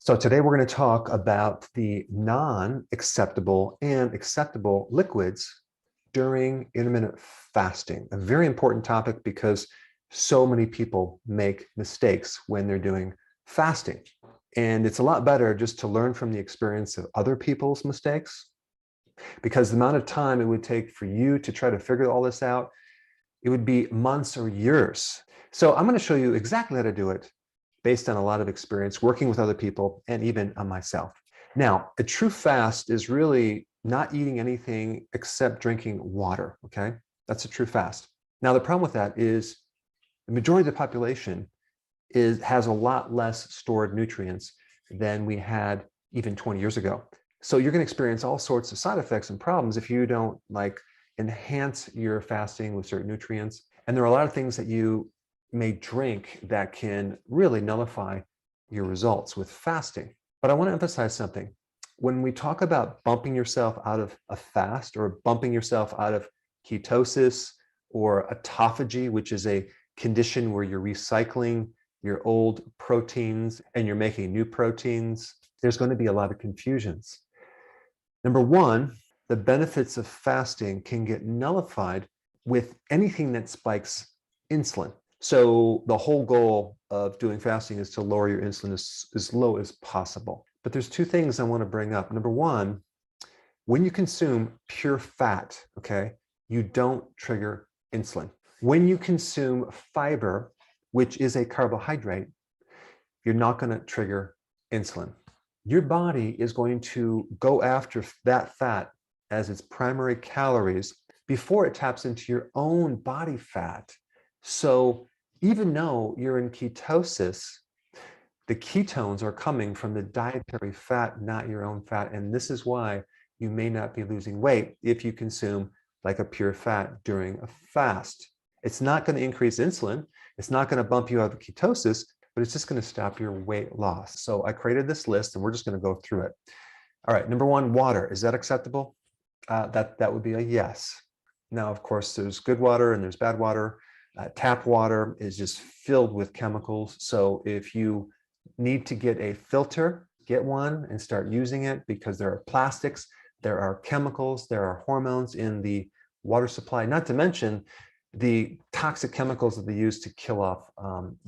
So today we're going to talk about the non-acceptable and acceptable liquids during intermittent fasting. A very important topic because so many people make mistakes when they're doing fasting. And it's a lot better just to learn from the experience of other people's mistakes, because the amount of time it would take for you to try to figure all this out, it would be months or years. So I'm going to show you exactly how to do it based on a lot of experience working with other people and even on myself. Now, a true fast is really not eating anything except drinking water, okay? That's a true fast. Now, the problem with that is the majority of the population has a lot less stored nutrients than we had even 20 years ago. So you're going to experience all sorts of side effects and problems if you don't enhance your fasting with certain nutrients. And there are a lot of things that you may drink that can really nullify your results with fasting. But I want to emphasize something. When we talk about bumping yourself out of a fast or bumping yourself out of ketosis or autophagy, which is a condition where you're recycling your old proteins and you're making new proteins, there's going to be a lot of confusions. Number one, the benefits of fasting can get nullified with anything that spikes insulin. So the whole goal of doing fasting is to lower your insulin as low as possible. But there's two things I want to bring up. Number one, when you consume pure fat, okay, you don't trigger insulin. When you consume fiber, which is a carbohydrate, you're not going to trigger insulin. Your body is going to go after that fat as its primary calories before it taps into your own body fat. So even though you're in ketosis, the ketones are coming from the dietary fat, not your own fat. And this is why you may not be losing weight if you consume like a pure fat during a fast. It's not going to increase insulin. It's not going to bump you out of ketosis, but it's just going to stop your weight loss. So I created this list and we're just going to go through it. All right, number one, water. Is that acceptable? That would be a yes. Now, of course, there's good water and there's bad water. Tap water is just filled with chemicals. So if you need to get a filter, get one and start using it, because there are plastics, there are chemicals, there are hormones in the water supply, not to mention the toxic chemicals that they use to kill off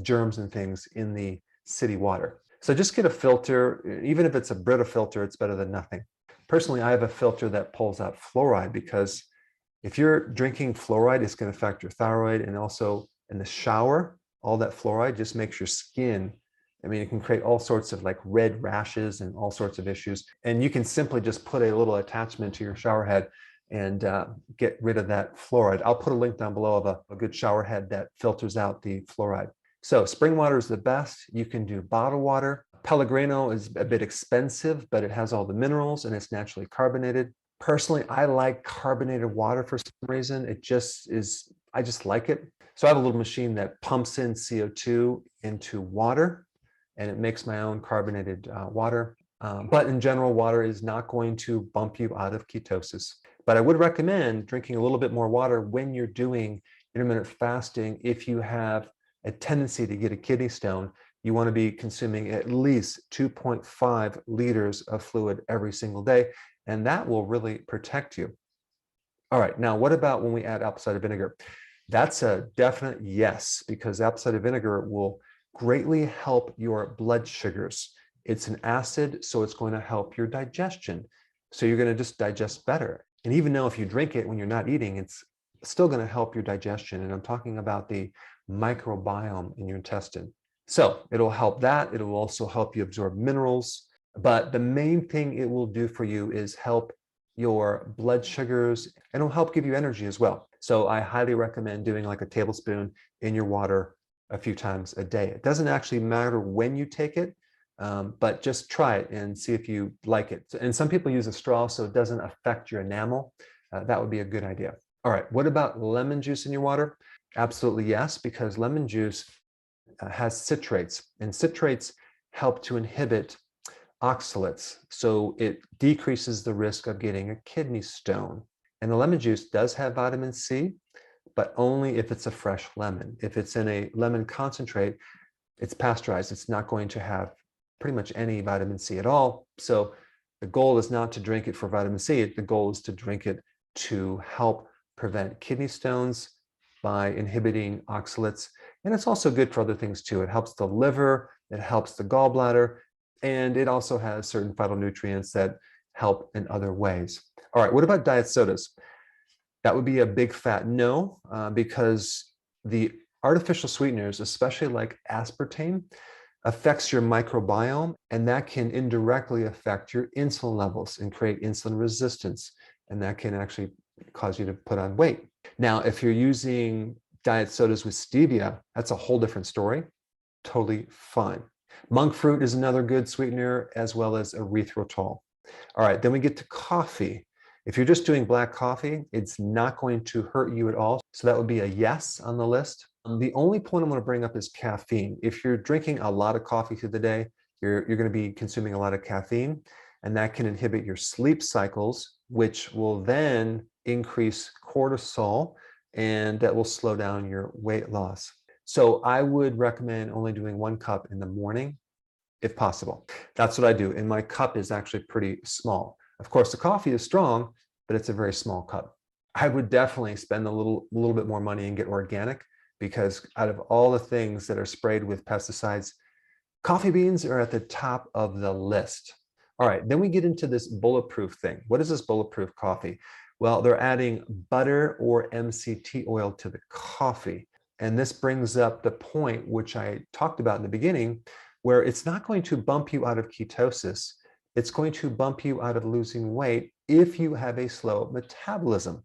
germs and things in the city water. So just get a filter. Even if it's a Brita filter, it's better than nothing. Personally, I have a filter that pulls out fluoride, because if you're drinking fluoride, it's going to affect your thyroid. And also in the shower, all that fluoride just makes your skin, I mean, it can create all sorts of like red rashes and all sorts of issues. And you can simply just put a little attachment to your shower head and get rid of that fluoride. I'll put a link down below of a good shower head that filters out the fluoride. So spring water is the best. You can do bottled water. Pellegrino is a bit expensive, but it has all the minerals and it's naturally carbonated. Personally, I like carbonated water for some reason. It just is, I just like it. So I have a little machine that pumps in CO2 into water and it makes my own carbonated water. But in general, water is not going to bump you out of ketosis. But I would recommend drinking a little bit more water when you're doing intermittent fasting. If you have a tendency to get a kidney stone, you want to be consuming at least 2.5 liters of fluid every single day, and that will really protect you. All right, now what about when we add apple cider vinegar? That's a definite yes, because apple cider vinegar will greatly help your blood sugars. It's an acid, so it's going to help your digestion. So you're going to just digest better. And even though if you drink it when you're not eating, it's still going to help your digestion. And I'm talking about the microbiome in your intestine. So it'll help that. It will also help you absorb minerals. But the main thing it will do for you is help your blood sugars, and it'll help give you energy as well. So I highly recommend doing like a tablespoon in your water a few times a day. It doesn't actually matter when you take it, but just try it and see if you like it. And some people use a straw so it doesn't affect your enamel. That would be a good idea. All right, what about lemon juice in your water? Absolutely yes, because lemon juice has citrates, and citrates help to inhibit oxalates. So it decreases the risk of getting a kidney stone. And the lemon juice does have vitamin C, but only if it's a fresh lemon. If it's in a lemon concentrate, it's pasteurized. It's not going to have pretty much any vitamin C at all. So the goal is not to drink it for vitamin C. The goal is to drink it to help prevent kidney stones by inhibiting oxalates. And it's also good for other things too. It helps the liver, it helps the gallbladder, and it also has certain phytonutrients that help in other ways. All right, what about diet sodas? That would be a big fat no, because the artificial sweeteners, especially like aspartame, affects your microbiome, and that can indirectly affect your insulin levels and create insulin resistance. And that can actually cause you to put on weight. Now, if you're using diet sodas with stevia, that's a whole different story. Totally fine. Monk fruit is another good sweetener, as well as erythritol. All right, then we get to coffee. If you're just doing black coffee, it's not going to hurt you at all. So that would be a yes on the list. The only point I'm going to bring up is caffeine. If you're drinking a lot of coffee through the day, you're going to be consuming a lot of caffeine, and that can inhibit your sleep cycles, which will then increase cortisol, and that will slow down your weight loss. So I would recommend only doing 1 cup in the morning, if possible. That's what I do. And my cup is actually pretty small. Of course, the coffee is strong, but it's a very small cup. I would definitely spend a little bit more money and get organic, because out of all the things that are sprayed with pesticides, coffee beans are at the top of the list. All right, then we get into this bulletproof thing. What is this bulletproof coffee? Well, they're adding butter or MCT oil to the coffee. And this brings up the point which I talked about in the beginning, where it's not going to bump you out of ketosis. It's going to bump you out of losing weight if you have a slow metabolism.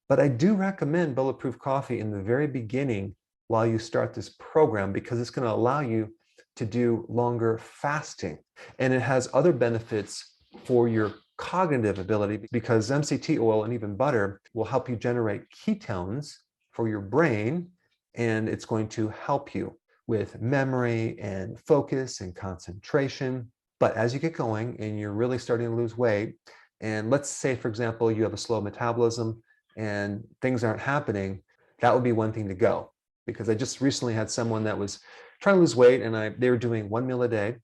But I do recommend bulletproof coffee in the very beginning while you start this program, because it's going to allow you to do longer fasting. And it has other benefits for your cognitive ability, because MCT oil and even butter will help you generate ketones for your brain, and it's going to help you with memory and focus and concentration. But as you get going and you're really starting to lose weight, and let's say, for example, you have a slow metabolism and things aren't happening, that would be one thing to go. Because I just recently had someone that was trying to lose weight, and they were doing 1 meal a day,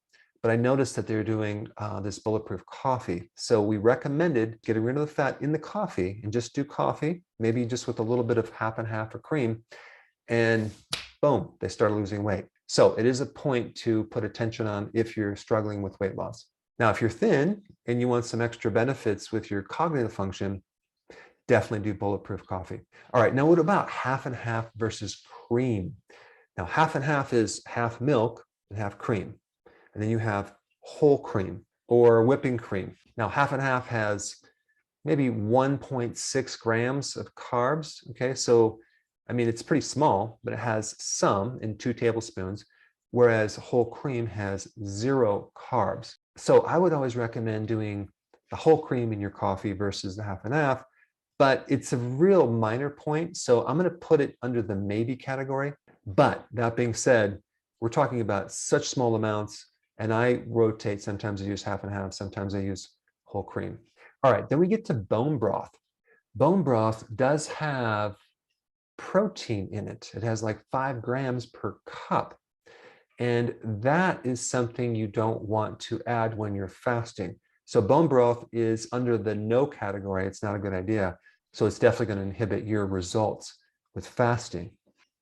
but I noticed that they were doing this bulletproof coffee. So we recommended getting rid of the fat in the coffee and just do coffee, maybe just with a little bit of half and half or cream, and boom, they started losing weight. So it is a point to put attention on if you're struggling with weight loss. Now, if you're thin and you want some extra benefits with your cognitive function, definitely do bulletproof coffee. All right, now what about half and half versus cream? Now, half and half is half milk and half cream. And then you have whole cream or whipping cream. Now, half and half has maybe 1.6 grams of carbs. Okay, so I mean, it's pretty small, but it has some in 2 tablespoons, whereas whole cream has 0 carbs. So I would always recommend doing the whole cream in your coffee versus the half and half, but it's a real minor point. So I'm going to put it under the maybe category. But that being said, we're talking about such small amounts, and I rotate. Sometimes I use half and half, sometimes I use whole cream. All right, then we get to bone broth. Bone broth does have protein in it. It has like 5 grams per cup. And that is something you don't want to add when you're fasting. So bone broth is under the no category. It's not a good idea. So it's definitely going to inhibit your results with fasting.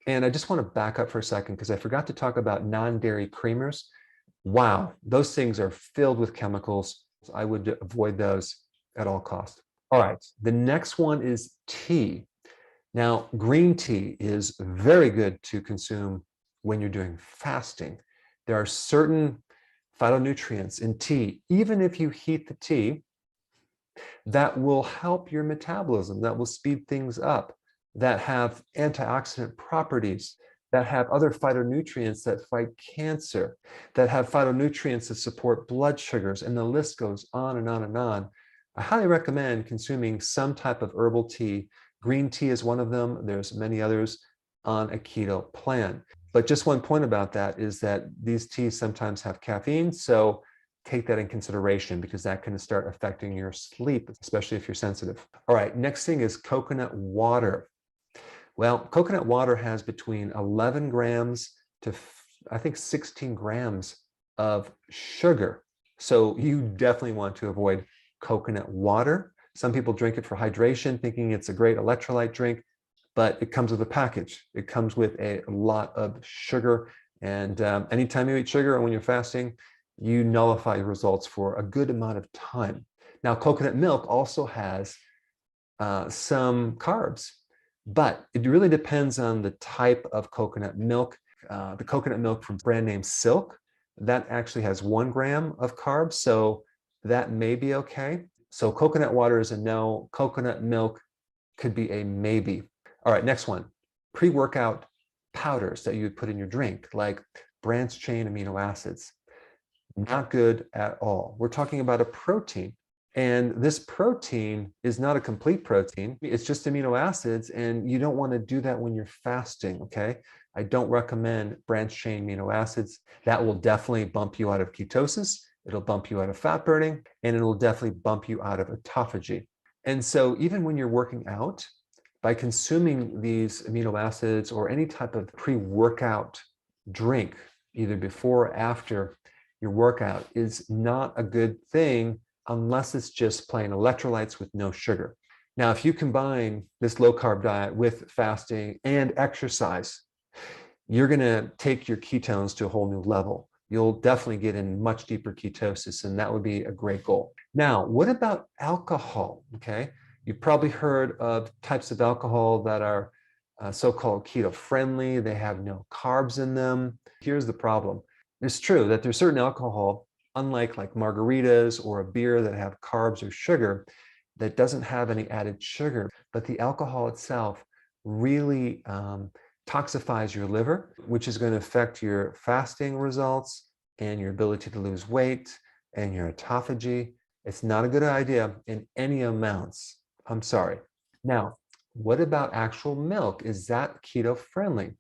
And I just want to back up for a second, because I forgot to talk about non-dairy creamers. Wow, those things are filled with chemicals. I would avoid those at all costs. All right, the next one is tea. Now, green tea is very good to consume when you're doing fasting. There are certain phytonutrients in tea, even if you heat the tea, that will help your metabolism, that will speed things up, that have antioxidant properties, that have other phytonutrients that fight cancer, that have phytonutrients that support blood sugars, and the list goes on and on and on. I highly recommend consuming some type of herbal tea. Green tea is one of them. There's many others on a keto plan. But just one point about that is that these teas sometimes have caffeine, so take that in consideration, because that can start affecting your sleep, especially if you're sensitive. All right, next thing is coconut water. Well, coconut water has between 11 grams to, I think, 16 grams of sugar. So you definitely want to avoid coconut water. Some people drink it for hydration, thinking it's a great electrolyte drink, but it comes with a package. It comes with a lot of sugar. And anytime you eat sugar and when you're fasting, you nullify your results for a good amount of time. Now, coconut milk also has some carbs, but it really depends on the type of coconut milk. The coconut milk from brand name Silk, that actually has 1 gram of carbs, so that may be okay. So coconut water is a no, coconut milk could be a maybe. All right, next one, pre-workout powders that you would put in your drink, like branched chain amino acids. Not good at all. We're talking about a protein. And this protein is not a complete protein. It's just amino acids, and you don't want to do that when you're fasting, okay? I don't recommend branched chain amino acids. That will definitely bump you out of ketosis. It'll bump you out of fat burning, and it'll definitely bump you out of autophagy. And so even when you're working out, by consuming these amino acids or any type of pre-workout drink, either before or after your workout, is not a good thing unless it's just plain electrolytes with no sugar. Now, if you combine this low carb diet with fasting and exercise, you're going to take your ketones to a whole new level. You'll definitely get in much deeper ketosis, and that would be a great goal. Now, what about alcohol? Okay, you've probably heard of types of alcohol that are so-called keto friendly. They have no carbs in them. Here's the problem. It's true that there's certain alcohol, unlike like margaritas or a beer that have carbs or sugar, that doesn't have any added sugar, but the alcohol itself really toxifies your liver, which is going to affect your fasting results and your ability to lose weight and your autophagy. It's not a good idea in any amounts. I'm sorry. Now, what about actual milk? Is that keto friendly?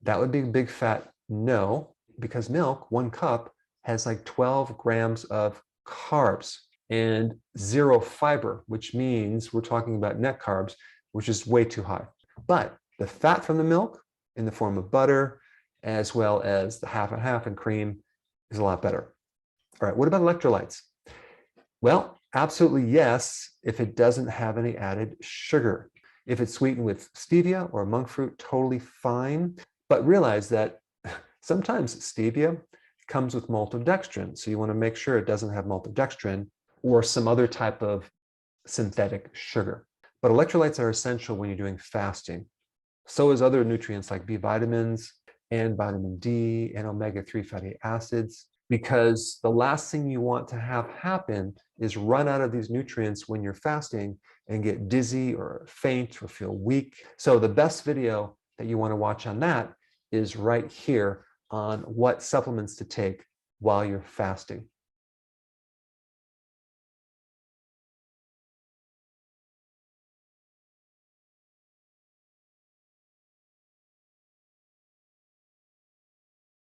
That would be a big fat no, because milk, 1 cup, has like 12 grams of carbs and 0 fiber, which means we're talking about net carbs, which is way too high. But the fat from the milk in the form of butter, as well as the half and half and cream, is a lot better. All right, what about electrolytes? Well, absolutely yes, if it doesn't have any added sugar. If it's sweetened with stevia or monk fruit, totally fine. But realize that sometimes stevia comes with maltodextrin, so you want to make sure it doesn't have maltodextrin or some other type of synthetic sugar. But electrolytes are essential when you're doing fasting. So is other nutrients like B vitamins and vitamin D and omega-3 fatty acids, because the last thing you want to have happen is run out of these nutrients when you're fasting and get dizzy or faint or feel weak. So the best video that you want to watch on that is right here on what supplements to take while you're fasting.